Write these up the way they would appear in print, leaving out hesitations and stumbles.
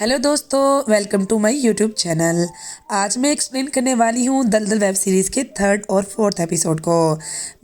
Hello दोस्तों, welcome to my YouTube channel. आज मैं एक्सप्लेन करने वाली हूँ दलदल वेब सीरीज़ के थर्ड और फोर्थ एपिसोड को।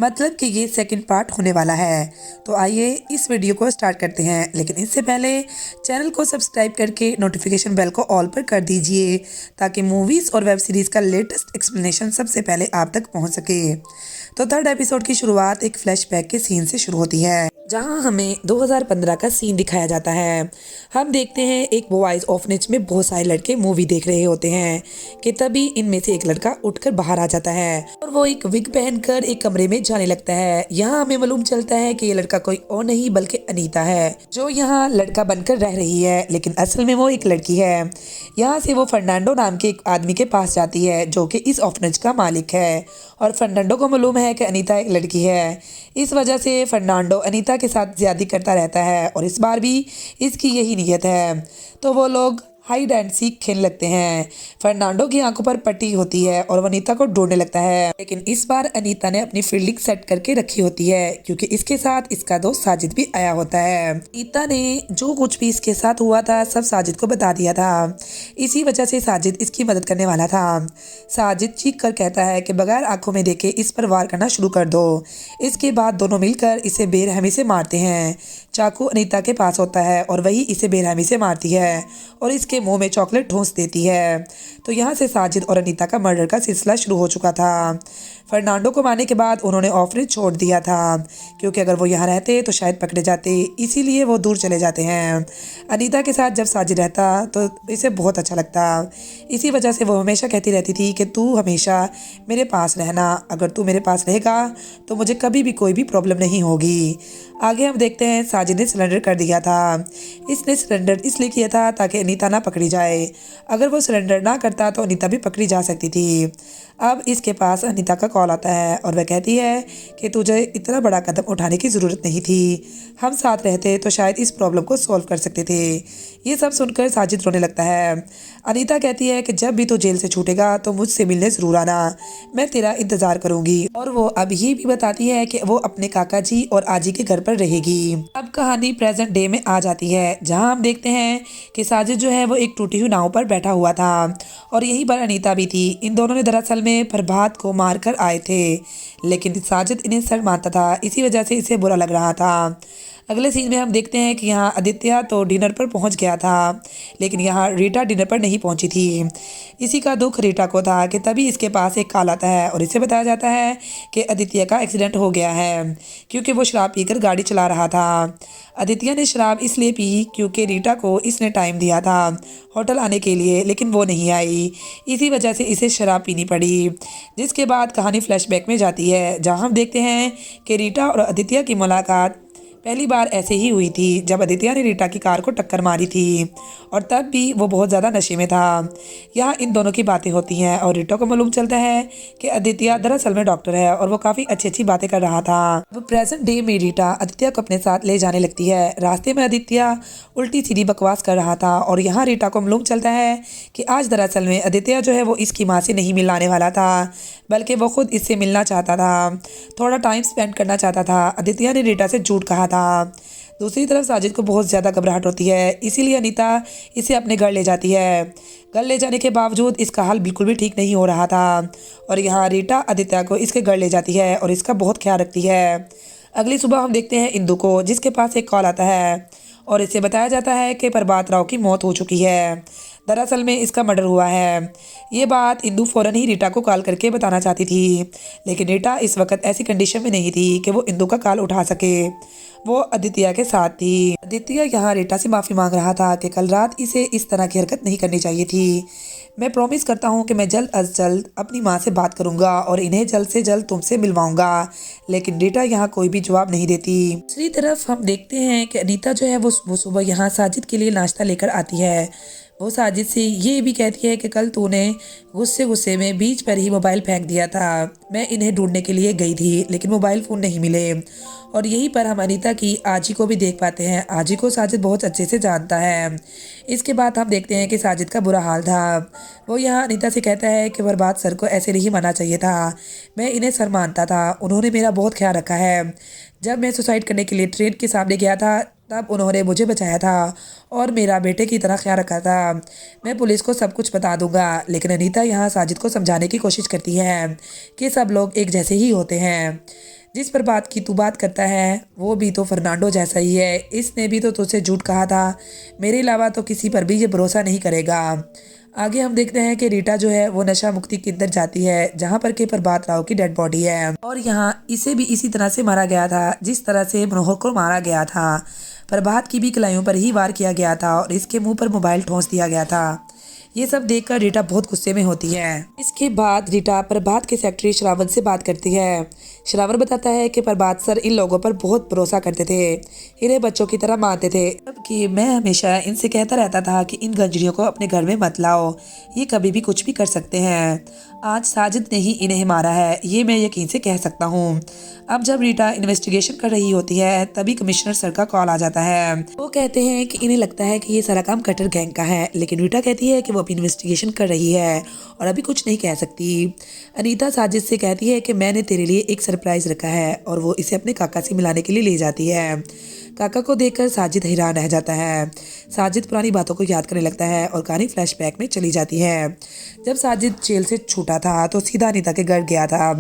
मतलब कि ये सेकंड पार्ट होने वाला है। तो आइए इस वीडियो को स्टार्ट करते हैं, लेकिन इससे पहले चैनल को सब्सक्राइब करके नोटिफिकेशन बेल को ऑल पर कर दीजिए ताकि मूवीज़ और वेब सीरीज़ का लेटेस्ट एक्सप्लेनेशन सबसे पहले आप तक पहुँच सके। तो थर्ड एपिसोड की शुरुआत एक फ्लैशबैक के सीन से शुरू होती है, जहां हमें 2015 का सीन दिखाया जाता है। हम देखते हैं एक बॉयज ऑर्फनेज में बहुत सारे लड़के मूवी देख रहे होते हैं कि तभी इनमें से एक लड़का उठकर बाहर आ जाता है और वो एक विग पहनकर एक कमरे में जाने लगता है। यहाँ हमें मालूम चलता है कि ये लड़का कोई और नहीं बल्कि अनीता है, जो यहाँ लड़का बनकर रह रही है, लेकिन असल में वो एक लड़की है। यहाँ से वो फर्नांडो नाम के एक आदमी के पास जाती है जो कि इस ऑर्फनेज का मालिक है, और फर्नांडो को मालूम है कि अनीता एक लड़की है। इस वजह से फर्नांडो अनीता के साथ ज्यादती करता रहता है और इस बार भी इसकी यही नीयत है। तो वो लोग हाइड एंड सीक खेलने लगते हैं। फर्नांडो की आंखों पर पट्टी होती है और वो अनीता को ढूंढने लगता है, लेकिन इस बार अनीता ने अपनी फील्डिंग सेट करके रखी होती है क्योंकि इसके साथ इसका दोस्त साजिद भी आया होता है। अनीता ने जो कुछ भी इसके साथ हुआ था सब साजिद को बता दिया था। इसी वजह से साजिद इसकी मदद करने वाला था। साजिद चीख कर कहता है कि बगैर आंखों में देखे इस पर वार करना शुरू कर दो। इसके बाद दोनों मिलकर इसे बेरहमी से मारते हैं। चाकू अनीता के पास होता है और वही इसे बेरहमी से मारती है और इसके मुंह में चॉकलेट ठूंस देती है। तो यहाँ से साजिद और अनीता का मर्डर का सिलसिला शुरू हो चुका था। फर्नांडो को मारने के बाद उन्होंने ऑफरेज छोड़ दिया था क्योंकि अगर वो यहाँ रहते तो शायद पकड़े जाते, इसीलिए वो दूर चले जाते हैं। अनीता के साथ जब साजिद रहता तो इसे बहुत अच्छा लगता। इसी वजह से वो हमेशा कहती रहती थी कि तू हमेशा मेरे पास रहना, अगर तू मेरे पास रहेगा तो मुझे कभी भी कोई भी प्रॉब्लम नहीं होगी। आगे हम देखते हैं साजिद ने सरेंडर कर दिया था। इसने सरेंडर इसलिए किया था ताकि अनीता ना पकड़ी जाए। अगर वो सरेंडर ना करता तो अनीता भी पकड़ी जा सकती थी। अब इसके पास अनीता का कॉल आता है और वह कहती है कि तुझे इतना बड़ा कदम उठाने की ज़रूरत नहीं थी, हम साथ रहते तो शायद इस प्रॉब्लम को सॉल्व कर सकते थे। ये सब सुनकर साजिद रोने लगता है। अनीता कहती है कि जब भी तू जेल से छूटेगा तो मुझसे मिलने ज़रूर आना, मैं तेरा इंतज़ार करूँगी। और वो अब ये भी बताती है कि वो अपने काका जी और आजी के घर पर रहेगी। अब कहानी प्रेजेंट डे में आ जाती है, जहाँ हम देखते हैं कि साजिद जो है वो एक टूटी हुई नाव पर बैठा हुआ था और यहीं पर अनीता भी थी। इन दोनों ने दरअसल में प्रभात को मार कर आए थे, लेकिन साजिद इन्हें सर मानता था, इसी वजह से इसे बुरा लग रहा था। अगले सीन में हम देखते हैं कि यहाँ आदित्य तो डिनर पर पहुँच गया था, लेकिन यहाँ रीटा डिनर पर नहीं पहुँची थी। इसी का दुख रीटा को था कि तभी इसके पास एक कॉल आता है और इसे बताया जाता है कि आदित्य का एक्सीडेंट हो गया है क्योंकि वो शराब पीकर गाड़ी चला रहा था। आदित्य ने शराब इसलिए पी क्योंकि रीटा को इसने टाइम दिया था होटल आने के लिए, लेकिन वो नहीं आई, इसी वजह से इसे शराब पीनी पड़ी। जिसके बाद कहानी फ्लैशबैक में जाती है, जहाँ हम देखते हैं कि रीटा और आदित्य की मुलाकात पहली बार ऐसे ही हुई थी जब आदित्य ने रीटा की कार को टक्कर मारी थी, और तब भी वो बहुत ज़्यादा नशे में था। यहाँ इन दोनों की बातें होती हैं और रीटा को मालूम चलता है कि आदित्य दरअसल में डॉक्टर है और वो काफ़ी अच्छी अच्छी बातें कर रहा था। वो प्रेजेंट डे में रीटा आदित्य को अपने साथ ले जाने लगती है। रास्ते में आदित्य उल्टी सीधी बकवास कर रहा था और यहाँ रीटा को मालूम चलता है कि आज दरअसल में आदित्य जो है वो इसकी माँ से नहीं मिलने आने वाला था, बल्कि वो खुद इससे मिलना चाहता था, थोड़ा टाइम स्पेंड करना चाहता था। आदित्य ने रीटा से झूठ कहा था। दूसरी तरफ साजिद को बहुत ज़्यादा घबराहट होती है, इसीलिए अनीता इसे अपने घर ले जाती है। घर ले जाने के बावजूद इसका हाल बिल्कुल भी ठीक नहीं हो रहा था और यहाँ रीटा आदित्य को इसके घर ले जाती है और इसका बहुत ख्याल रखती है। अगली सुबह हम देखते हैं इंदु को, जिसके पास एक कॉल आता है और इसे बताया जाता है कि प्रभात राव की मौत हो चुकी है, दरअसल में इसका मर्डर हुआ है। ये बात इंदु फ़ौरन ही रीटा को कॉल करके बताना चाहती थी, लेकिन रीटा इस वक्त ऐसी कंडीशन में नहीं थी कि वो इंदु का कॉल उठा सके। वो आदित्य के साथ थी। आदित्य यहाँ रीटा से माफ़ी मांग रहा था कि कल रात इसे इस तरह की हरकत नहीं करनी चाहिए थी। मैं प्रॉमिस करता हूँ कि मैं जल्द अज जल्द अपनी माँ से बात करूँगा और इन्हें जल्द से जल्द तुमसे मिलवाऊंगा, लेकिन रीटा यहाँ कोई भी जवाब नहीं देती। दूसरी तरफ हम देखते हैं कि अनीता जो है वो सुबह यहाँ साजिद के लिए नाश्ता लेकर आती है। वो साजिद से ये भी कहती है कि कल तूने गुस्से गुस्से में बीच पर ही मोबाइल फेंक दिया था। मैं इन्हें ढूंढने के लिए गई थी, लेकिन मोबाइल फ़ोन नहीं मिले। और यहीं पर हम अनीता की आजी को भी देख पाते हैं। आजी को साजिद बहुत अच्छे से जानता है। इसके बाद हम देखते हैं कि साजिद का बुरा हाल था। वो यहाँ अनीता से कहता है कि बर्बाद सर को ऐसे नहीं मानना चाहिए था, मैं इन्हें सर मानता था, उन्होंने मेरा बहुत ख्याल रखा है। जब मैं सुसाइड करने के लिए ट्रेन के सामने गया था तब उन्होंने मुझे बचाया था और मेरा बेटे की तरह ख्याल रखा था। मैं पुलिस को सब कुछ बता दूंगा। लेकिन अनीता यहाँ साजिद को समझाने की कोशिश करती है कि सब लोग एक जैसे ही होते हैं। जिस पर बात की तू बात करता है वो भी तो फर्नांडो जैसा ही है, इसने भी तो तुझसे झूठ कहा था। मेरे अलावा तो किसी पर भी ये भरोसा नहीं करेगा। आगे हम देखते हैं कि रीटा जो है वो नशा मुक्ति केंद्र जाती है जहाँ पर के प्रभात राव की डेड बॉडी है और यहाँ इसे भी इसी तरह से मारा गया था जिस तरह से मनोहर को मारा गया था। प्रभात की भी कलाइयों पर ही वार किया गया था और इसके मुंह पर मोबाइल ठोंस दिया गया था। ये सब देखकर रीटा बहुत गुस्से में होती है। इसके बाद रीटा प्रभात के सेक्रेटरी श्रावण से बात करती है। श्रावण बताता है कि प्रभात सर इन लोगों पर बहुत भरोसा करते थे, इन्हें बच्चों की तरह मानते थे, जबकि मैं हमेशा इनसे कहता रहता था कि इन गंजरियों को अपने घर में मत लाओ, ये कभी भी कुछ भी कर सकते हैं। आज साजिद ने ही इन्हें मारा है, ये मैं यकीन से कह सकता हूँ। अब जब रीटा इन्वेस्टिगेशन कर रही होती है तभी कमिश्नर सर का कॉल आ जाता है। वो कहते हैं कि इन्हें लगता है कि ये सारा काम कटर गैंग का है, लेकिन रीटा कहती है कि वो अभी इन्वेस्टिगेशन कर रही है और अभी कुछ नहीं कह सकती। अनीता साजिद से कहती है कि मैंने तेरे लिए एक सरप्राइज रखा है और वो इसे अपने काका से मिलाने के लिए ले जाती है। काका को देखकर साजिद हैरान रह जाता है। साजिद पुरानी बातों को याद करने लगता है और कहानी फ्लैशबैक में चली जाती है। जब साजिद जेल से छूटा था तो सीधा अनीता के घर गया था।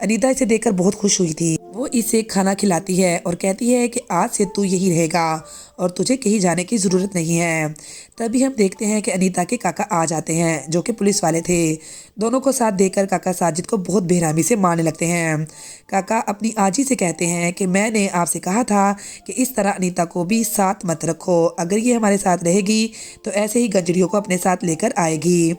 अनीता इसे देखकर बहुत खुश हुई थी। वो इसे खाना खिलाती है और कहती है कि आज से तू यही रहेगा और तुझे कहीं जाने की ज़रूरत नहीं है। तभी हम देखते हैं कि अनीता के काका आ जाते हैं जो कि पुलिस वाले थे। दोनों को साथ देखकर काका साजिद को बहुत बेरहमी से मारने लगते हैं। काका अपनी आजी से कहते हैं कि मैंने आपसे कहा था कि इस तरह अनीता को भी साथ मत रखो, अगर ये हमारे साथ रहेगी तो ऐसे ही गंजरियों को अपने साथ लेकर आएगी।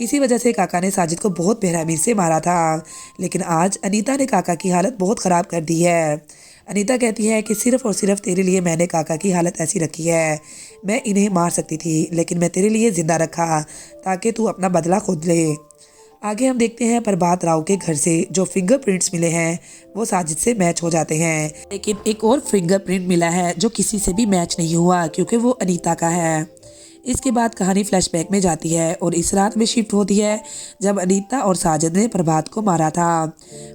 इसी वजह से काका ने साजिद को बहुत बेरहमी से मारा था। लेकिन आज अनीता ने काका की हालत बहुत ख़राब कर दी है। अनीता कहती है कि सिर्फ़ और सिर्फ तेरे लिए मैंने काका की हालत ऐसी रखी है। मैं इन्हें मार सकती थी लेकिन मैं तेरे लिए ज़िंदा रखा ताकि तू अपना बदला खुद ले। आगे हम देखते हैं प्रभात राव के घर से जो फिंगरप्रिंट्स मिले हैं वो साजिद से मैच हो जाते हैं, लेकिन एक और फिंगरप्रिंट मिला है जो किसी से भी मैच नहीं हुआ क्योंकि वो अनीता का है। इसके बाद कहानी फ्लैशबैक में जाती है और इस रात में शिफ्ट होती है जब अनीता और साजिद ने प्रभात को मारा था।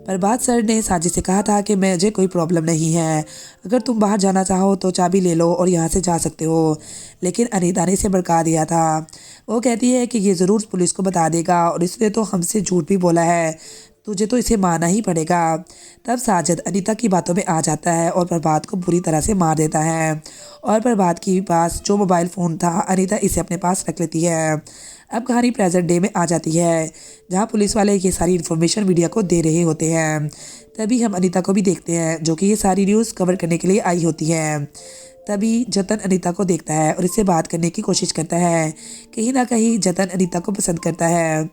प्रभात सर ने साजिद से कहा था कि मुझे कोई प्रॉब्लम नहीं है, अगर तुम बाहर जाना चाहो तो चाबी ले लो और यहाँ से जा सकते हो, लेकिन अनीता ने इसे भड़का दिया था। वो कहती है कि ये ज़रूर पुलिस को बता देगा और इसने तो हमसे झूठ भी बोला है, तुझे तो इसे मारना ही पड़ेगा। तब साजिद अनीता की बातों में आ जाता है और प्रभात को बुरी तरह से मार देता है और प्रभात के पास जो मोबाइल फ़ोन था अनीता इसे अपने पास रख लेती है। अब कहानी प्रेजेंट डे में आ जाती है जहां पुलिस वाले ये सारी इन्फॉर्मेशन मीडिया को दे रहे होते हैं। तभी हम अनीता को भी देखते हैं जो कि ये सारी न्यूज़ कवर करने के लिए आई होती है। तभी जतन अनीता को देखता है और इससे बात करने की कोशिश करता है। कहीं ना कहीं जतन अनीता को पसंद करता है।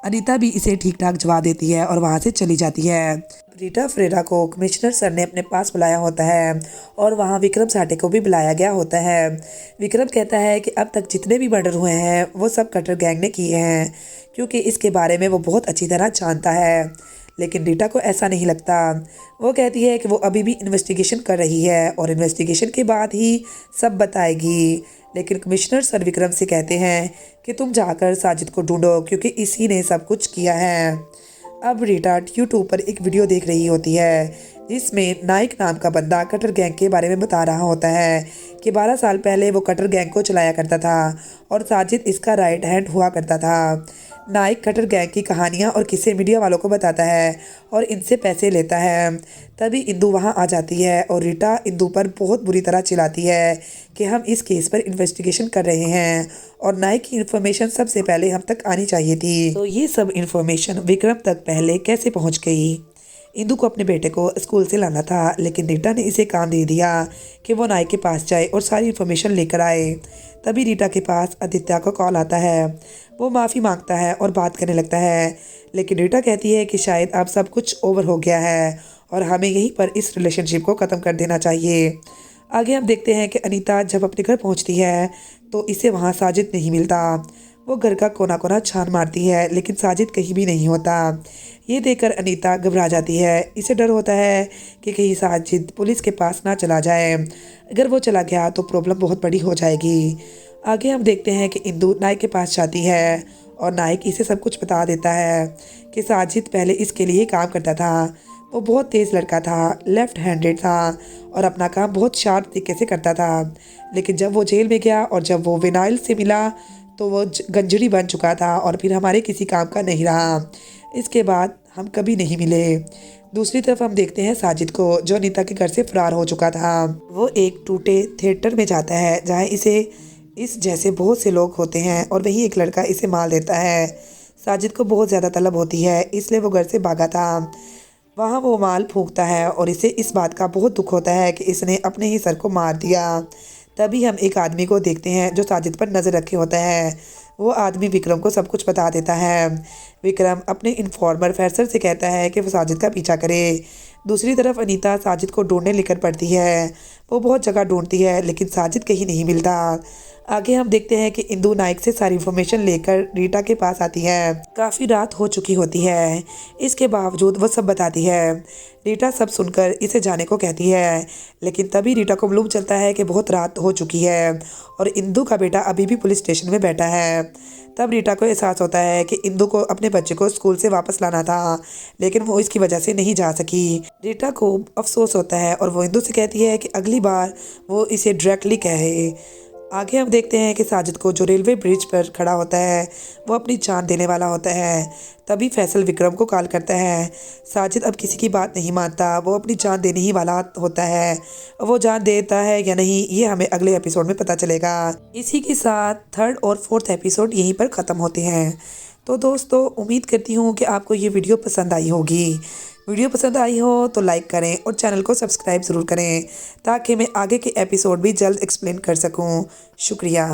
अनीता भी इसे ठीक ठाक जवाब देती है और वहाँ से चली जाती है। रीटा फ्रेरा को कमिश्नर सर ने अपने पास बुलाया होता है और वहाँ विक्रम साठे को भी बुलाया गया होता है। विक्रम कहता है कि अब तक जितने भी मर्डर हुए हैं वो सब कटर गैंग ने किए हैं क्योंकि इसके बारे में वो बहुत अच्छी तरह जानता है। लेकिन रीटा को ऐसा नहीं लगता। वो कहती है कि वो अभी भी इन्वेस्टिगेशन कर रही है और इन्वेस्टिगेशन के बाद ही सब बताएगी। लेकिन कमिश्नर सर विक्रम से कहते हैं कि तुम जाकर साजिद को ढूंढो क्योंकि इसी ने सब कुछ किया है। अब रीटा यूट्यूब पर एक वीडियो देख रही होती है जिसमें नाइक नाम का बंदा कटर गैंग के बारे में बता रहा होता है कि 12 साल पहले वो कटर गैंग को चलाया करता था और साजिद इसका राइट हैंड हुआ करता था। नाइक कटर गैंग की कहानियाँ और किस्से मीडिया वालों को बताता है और इनसे पैसे लेता है। तभी इंदू वहाँ आ जाती है और रीटा इंदू पर बहुत बुरी तरह चिल्लाती है कि हम इस केस पर इन्वेस्टिगेशन कर रहे हैं और नाइक की इन्फॉर्मेशन सबसे पहले हम तक आनी चाहिए थी। तो ये सब इन्फॉर्मेशन विक्रम तक पहले कैसे पहुँच गई? इंदू को अपने बेटे को स्कूल से लाना था लेकिन रीटा ने इसे काम दे दिया कि वो नाइक के पास जाए और सारी इन्फॉर्मेशन लेकर आए। तभी रीटा के पास आदित्य का कॉल आता है। वो माफ़ी मांगता है और बात करने लगता है, लेकिन रीटा कहती है कि शायद अब सब कुछ ओवर हो गया है और हमें यहीं पर इस रिलेशनशिप को ख़त्म कर देना चाहिए। आगे हम देखते हैं कि अनीता जब अपने घर पहुंचती है तो इसे वहां साजिद नहीं मिलता। वो घर का कोना कोना छान मारती है लेकिन साजिद कहीं भी नहीं होता। ये देखकर अनीता घबरा जाती है। इसे डर होता है कि कहीं साजिद पुलिस के पास ना चला जाए, अगर वो चला गया तो प्रॉब्लम बहुत बड़ी हो जाएगी। आगे हम देखते हैं कि इंदू नाइक के पास जाती है और नाइक इसे सब कुछ बता देता है कि साजिद पहले इसके लिए काम करता था। वो बहुत तेज़ लड़का था, लेफ्ट हैंडेड था और अपना काम बहुत शार्प तरीके से करता था। लेकिन जब वो जेल में गया और जब वो विनाइल से मिला तो वो गंजड़ी बन चुका था और फिर हमारे किसी काम का नहीं रहा। इसके बाद हम कभी नहीं मिले। दूसरी तरफ हम देखते हैं साजिद को, जो अनीता के घर से फरार हो चुका था। वो एक टूटे थिएटर में जाता है जहाँ इसे इस जैसे बहुत से लोग होते हैं और वही एक लड़का इसे मार देता है। साजिद को बहुत ज़्यादा तलब होती है, इसलिए वो घर से भागा था। वहाँ वो माल फूंकता है और इसे इस बात का बहुत दुख होता है कि इसने अपने ही सर को मार दिया। तभी हम एक आदमी को देखते हैं जो साजिद पर नज़र रखे होता है। वो आदमी विक्रम को सब कुछ बता देता है। विक्रम अपने इन्फॉर्मर फैसर से कहता है कि वो साजिद का पीछा करे। दूसरी तरफ अनीता साजिद को ढूंढने लेकर पड़ती है। वो बहुत जगह ढूंढती है लेकिन साजिद कहीं नहीं मिलता। आगे हम देखते हैं कि इंदु नाइक से सारी इन्फॉर्मेशन लेकर रीटा के पास आती है। काफ़ी रात हो चुकी होती है, इसके बावजूद वो सब बताती है। रीटा सब सुनकर इसे जाने को कहती है, लेकिन तभी रीटा को मालूम चलता है कि बहुत रात हो चुकी है और इंदु का बेटा अभी भी पुलिस स्टेशन में बैठा है। तब रीटा को एहसास होता है कि इंदु को अपने बच्चे को स्कूल से वापस लाना था, लेकिन वो इसकी वजह से नहीं जा सकी। रीटा को अफसोस होता है और वो इंदु से कहती है कि अगली बार वो इसे डायरेक्टली कहे। आगे हम देखते हैं कि साजिद को, जो रेलवे ब्रिज पर खड़ा होता है, वो अपनी जान देने वाला होता है। तभी फैसल विक्रम को कॉल करता है। साजिद अब किसी की बात नहीं मानता, वो अपनी जान देने ही वाला होता है। वो जान देता है या नहीं, ये हमें अगले एपिसोड में पता चलेगा। इसी के साथ थर्ड और फोर्थ एपिसोड यहीं पर ख़त्म होते हैं। तो दोस्तों, उम्मीद करती हूँ कि आपको ये वीडियो पसंद आई होगी। वीडियो पसंद आई हो तो लाइक करें और चैनल को सब्सक्राइब ज़रूर करें, ताकि मैं आगे के एपिसोड भी जल्द एक्सप्लेन कर सकूं। शुक्रिया।